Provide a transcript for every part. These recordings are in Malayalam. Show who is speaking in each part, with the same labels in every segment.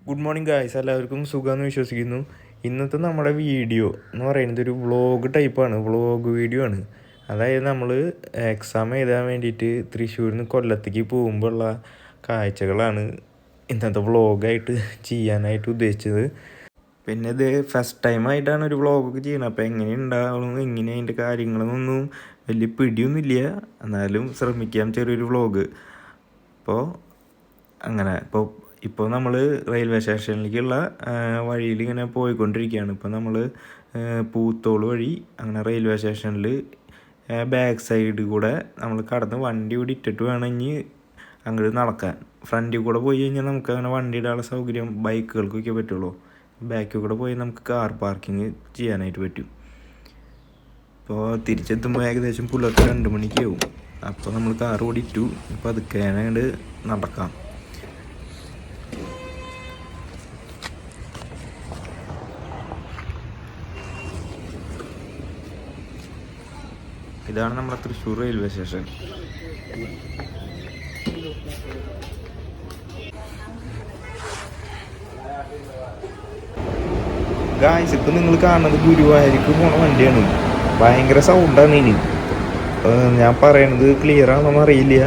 Speaker 1: ഗുഡ് മോർണിംഗ് ഗായ്സ്, എല്ലാവർക്കും സുഖമെന്ന് വിശ്വസിക്കുന്നു. ഇന്നത്തെ നമ്മുടെ വീഡിയോ എന്ന് പറയുന്നത് ഒരു വ്ളോഗ് ടൈപ്പാണ്, വ്ളോഗ് വീഡിയോ ആണ്. അതായത് നമ്മൾ എക്സാം എഴുതാൻ വേണ്ടിയിട്ട് തൃശ്ശൂരിൽ നിന്ന് കൊല്ലത്തേക്ക് പോകുമ്പോഴുള്ള കാഴ്ചകളാണ് ഇന്നത്തെ വ്ളോഗായിട്ട് ചെയ്യാനായിട്ട് ഉദ്ദേശിച്ചത്. പിന്നെ ഇത് ഫസ്റ്റ് ടൈമായിട്ടാണ് ഒരു വ്ളോഗൊക്കെ ചെയ്യുന്നത്. അപ്പോൾ എങ്ങനെ ഉണ്ടാവണം, എങ്ങനെ അതിൻ്റെ കാര്യങ്ങളൊന്നും വലിയ പിടിയൊന്നുമില്ല, എന്നാലും ശ്രമിക്കാം ചെറിയൊരു വ്ളോഗ്. അപ്പോൾ അങ്ങനെ ഇപ്പോൾ നമ്മൾ റെയിൽവേ സ്റ്റേഷനിലേക്കുള്ള വഴിയിൽ ഇങ്ങനെ പോയിക്കൊണ്ടിരിക്കുകയാണ്. ഇപ്പോൾ നമ്മൾ പൂത്തോൾ വഴി അങ്ങനെ റെയിൽവേ സ്റ്റേഷനിൽ ബാക്ക് സൈഡിൽ കൂടെ നമ്മൾ കടന്ന് വണ്ടി ഇവിടെ ഇട്ടിട്ട് വേണം ഇനി അങ്ങോട്ട് നടക്കാൻ. ഫ്രണ്ടിൽ കൂടെ പോയി കഴിഞ്ഞാൽ നമുക്ക് അങ്ങനെ വണ്ടി ഇടാനുള്ള സൗകര്യം ബൈക്കുകൾക്കൊക്കെ പറ്റുള്ളൂ. ബാക്കിൽ കൂടെ പോയി നമുക്ക് കാർ പാർക്കിങ് ചെയ്യാനായിട്ട് പറ്റും. ഇപ്പോൾ തിരിച്ചെത്തുമ്പോൾ ഏകദേശം പുലർച്ചെ 2 മണിക്കാവും. അപ്പോൾ നമ്മൾ കാർ ഓടിയിട്ടു. ഇപ്പോൾ അതൊക്കെ അങ്ങോട്ട് നടക്കാം. ഇതാണ് നമ്മുടെ തൃശ്ശൂർ റെയിൽവേ സ്റ്റേഷൻ. ഗായ്സ്, ഇപ്പം നിങ്ങൾ കാണുന്നത് ഗുരുവായൂർക്ക് പോണ വണ്ടിയാണ്. ഭയങ്കര സൗണ്ടാണ് ഇനി. ഞാൻ പറയണത് ക്ലിയർ ആണെന്നൊന്നും അറിയില്ല.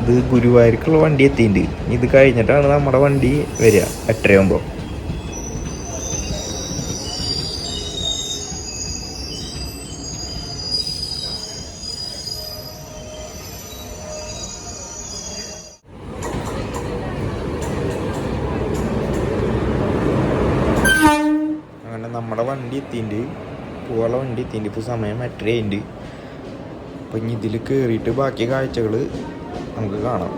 Speaker 1: ഇത് ഗുരുവായൂർക്കുള്ള വണ്ടി എത്തിയിട്ടുണ്ട്. ഇത് കഴിഞ്ഞിട്ടാണ് നമ്മുടെ വണ്ടി വരിക 8:30 നമ്മുടെ വണ്ടി എത്തിയിട്ടുണ്ട്. പോകാനുള്ള വണ്ടി എത്തിയിട്ടുണ്ട്. ഇപ്പോൾ സമയം 8:30 അപ്പോൾ ഇനി ഇതിൽ കയറിയിട്ട് ബാക്കി കാഴ്ചകൾ നമുക്ക് കാണാം.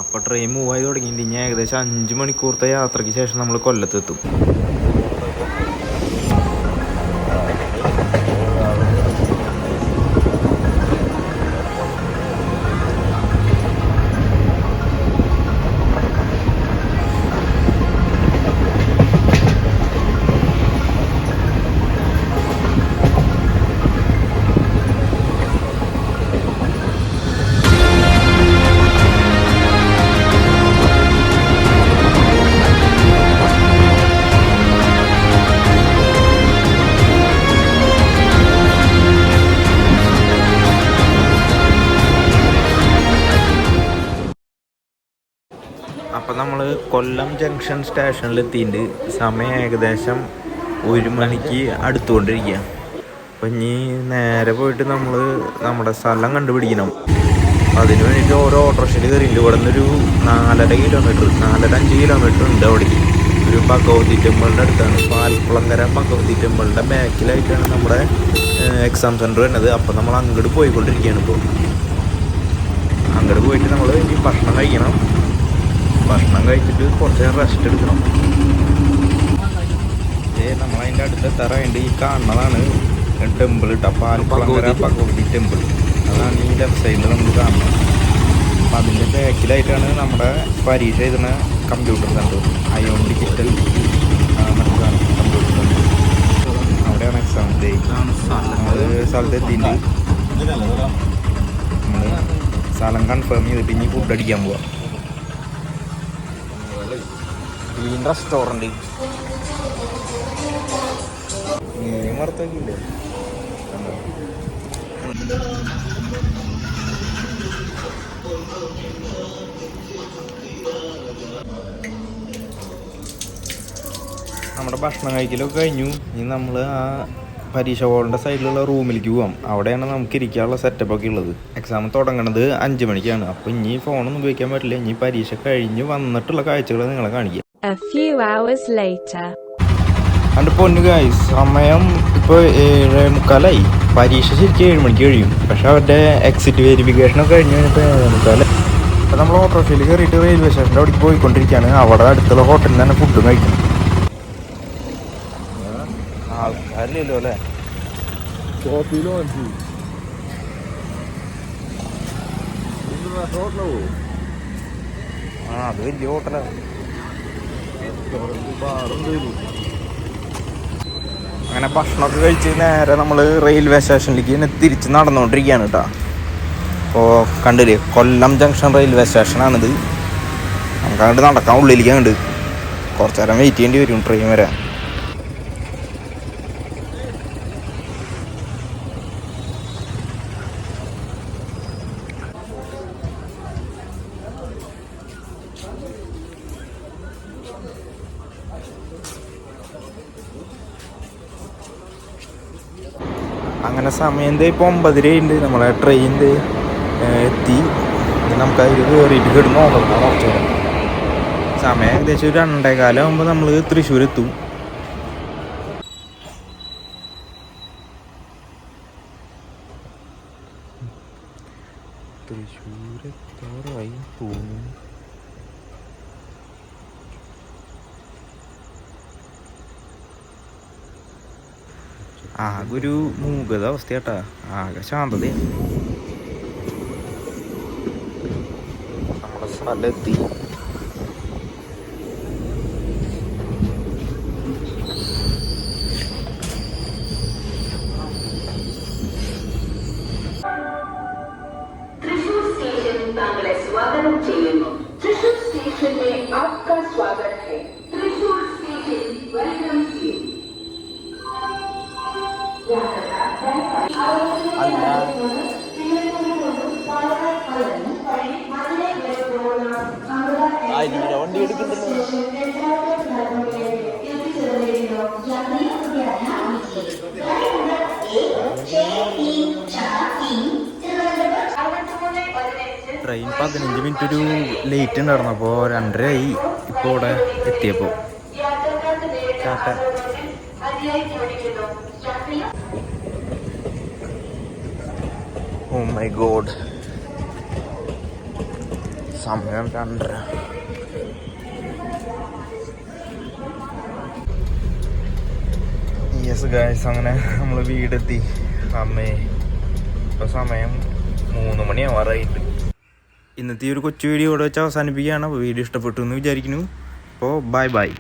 Speaker 1: അപ്പോൾ ട്രെയിൻ മൂവ് ആയി തുടങ്ങിയിട്ടുണ്ട്. ഇനി ഏകദേശം 5 മണിക്കൂറത്തെ യാത്രയ്ക്ക് ശേഷം നമ്മൾ കൊല്ലത്തെത്തും. അപ്പം നമ്മൾ കൊല്ലം ജംഗ്ഷൻ സ്റ്റേഷനിലെത്തിയിട്ടുണ്ട്. സമയം ഏകദേശം 1 മണിക്ക് അടുത്തുകൊണ്ടിരിക്കുക. അപ്പം ഇനി നേരെ പോയിട്ട് നമ്മൾ നമ്മുടെ സ്ഥലം കണ്ടുപിടിക്കണം. അതിന് വേണ്ടിയിട്ട് ഓരോ ഓട്ടോറിക്ഷയിൽ കയറിയിട്ടുണ്ട്. ഇവിടെ നിന്നൊരു 4.5 കിലോമീറ്റർ 4.5 കിലോമീറ്റർ ഉണ്ട് അവിടേക്ക്. ഒരു ഭഗവതി ടെമ്പിളിൻ്റെ അടുത്താണ്. പാൽക്കുളങ്കര ഭഗവതി ടെമ്പിളിൻ്റെ ബാക്കിലായിട്ടാണ് നമ്മുടെ എക്സാം സെൻറ്റർ വരുന്നത്. അപ്പം നമ്മൾ അങ്ങോട്ട് പോയിക്കൊണ്ടിരിക്കുകയാണ്. ഇപ്പോൾ അങ്ങോട്ട് പോയിട്ട് നമ്മൾ ഇനി ഭക്ഷണം കഴിക്കണം. ഭക്ഷണം കഴിച്ചിട്ട് കുറച്ച് നേരം റെസ്റ്റ് എടുക്കണം. നമ്മളതിൻ്റെ അടുത്ത് എത്താറായിട്ട് ഈ കാണുന്നതാണ് ടെമ്പിൾ കേട്ടോ, പാൽക്കുളങ്കര ഭഗവതി ടെമ്പിൾ. അതാണ് ഈ ലെഫ്റ്റ് സൈഡിൽ നമ്മൾ കാണുന്നത്. അപ്പം അതിൻ്റെ ബാക്കിലായിട്ടാണ് നമ്മുടെ പരീക്ഷ എഴുതുന്ന computer centre, ion digital computer centre. അവിടെയാണ് എക്സാം. നമ്മൾ സ്ഥലത്ത് എത്തിയിട്ട് നമ്മൾ സ്ഥലം കൺഫേം ചെയ്തിട്ട് ഇനി ഫുഡ് അടിക്കാൻ പോവാം. ഗ്രീൻ റെസ്റ്റോറൻറ്റ് മറത്തേക്കില്ലേ. നമ്മുടെ ഭക്ഷണം കഴിക്കലൊക്കെ കഴിഞ്ഞു. ഇനി നമ്മൾ ആ പരീക്ഷ ഹോളിൻ്റെ സൈഡിലുള്ള റൂമിലേക്ക് പോകാം. അവിടെയാണ് നമുക്ക് ഇരിക്കാനുള്ള സെറ്റപ്പൊക്കെ ഉള്ളത്. എക്സാം തുടങ്ങുന്നത് 5 മണിക്കാണ്. അപ്പോൾ ഇനി ഫോണൊന്നും ഉപയോഗിക്കാൻ പറ്റില്ല. ഇനി പരീക്ഷ കഴിഞ്ഞ് വന്നിട്ടുള്ള കാഴ്ചകൾ നിങ്ങളെ കാണിക്കാം. എൻ്റെ പൊന്നു ഗായ്സ്, സമയം ഇപ്പോൾ 7:45. പരീക്ഷ ശരിക്കും 7 മണിക്ക് കഴിയും. പക്ഷെ അവരുടെ എക്സിറ്റ് വെരിഫിക്കേഷനൊക്കെ കഴിഞ്ഞ് കഴിഞ്ഞപ്പോൾ 7:45. അപ്പോൾ നമ്മൾ ഓട്ടോറിക്ഷയിൽ കയറിയിട്ട് റെയിൽവേ സ്റ്റേഷൻ്റെ അവിടേക്ക് പോയിക്കൊണ്ടിരിക്കുകയാണ്. അവിടെ അടുത്തുള്ള ഹോട്ടലിൽ തന്നെ ഫുഡ് കഴിക്കണം. ആൾക്കാരില്ലല്ലോ അല്ലേ. അത് വലിയ ഹോട്ടലാണ്. അങ്ങനെ ഭക്ഷണമൊക്കെ കഴിച്ച് നേരെ നമ്മൾ റെയിൽവേ സ്റ്റേഷനിലേക്ക് തന്നെ തിരിച്ച് നടന്നുകൊണ്ടിരിക്കുകയാണ് കേട്ടോ. അപ്പോൾ കണ്ടില്ലേ, കൊല്ലം ജംഗ്ഷൻ റെയിൽവേ സ്റ്റേഷനാണിത്.
Speaker 2: നമുക്ക് അങ്ങോട്ട് നടക്കാൻ ഉള്ളിലേക്ക് അങ്ങോട്ട് കുറച്ച് നേരം വെയിറ്റ് ചെയ്യേണ്ടി വരും ട്രെയിൻ വരാൻ. അങ്ങനെ സമയം ഇപ്പോൾ 9:30 ഉണ്ട്. നമ്മളെ ട്രെയിൻ എത്തി. നമുക്ക് അതിൽ കയറിയിട്ട് കിടന്ന് നോക്കണം കുറച്ച് നേരം. സമയം ഏകദേശം ഒരു 2:15 ആകുമ്പോൾ നമ്മൾ തൃശ്ശൂർ എത്തും. തൃശ്ശൂർ എത്താറായി തോന്നുന്നു. ആകെ ഒരു മൂകത അവസ്ഥയാട്ടാ, ആകെ ശാന്തതയാണ്. നമ്മുടെ സ്ഥലമെത്തി.
Speaker 3: त्रिशूर स्टेशन तांगले स्वागतम ചെയ്യുന്നു. त्रिशूर स्टेशन में आपका स्वागत है. Thrissur station welcomes you.
Speaker 2: വണ്ടി എടുക്കുന്നുണ്ടല്ലോ. ട്രെയിൻ 15 മിനിറ്റ് ഒരു ലേറ്റ് ഉണ്ടായിരുന്നു. അപ്പോൾ 2:30 ആയി ഇപ്പോൾ ഇവിടെ എത്തിയപ്പോൾ. ഓ മൈ ഗോഡ്, സമയം 2:30. യെസ് ഗായ്സ്, അങ്ങനെ നമ്മൾ വീടെത്തി. അമ്മേ, ഇപ്പോൾ സമയം 3 മണിയാവാറായിട്ട്. ഇന്നത്തെ ഈ ഒരു കൊച്ചു വീഡിയോ ഇവിടെ വെച്ച് അവസാനിപ്പിക്കുകയാണ്. അപ്പോൾ വീഡിയോ ഇഷ്ടപ്പെട്ടു എന്ന് വിചാരിക്കുന്നു. അപ്പോൾ ബൈ ബൈ.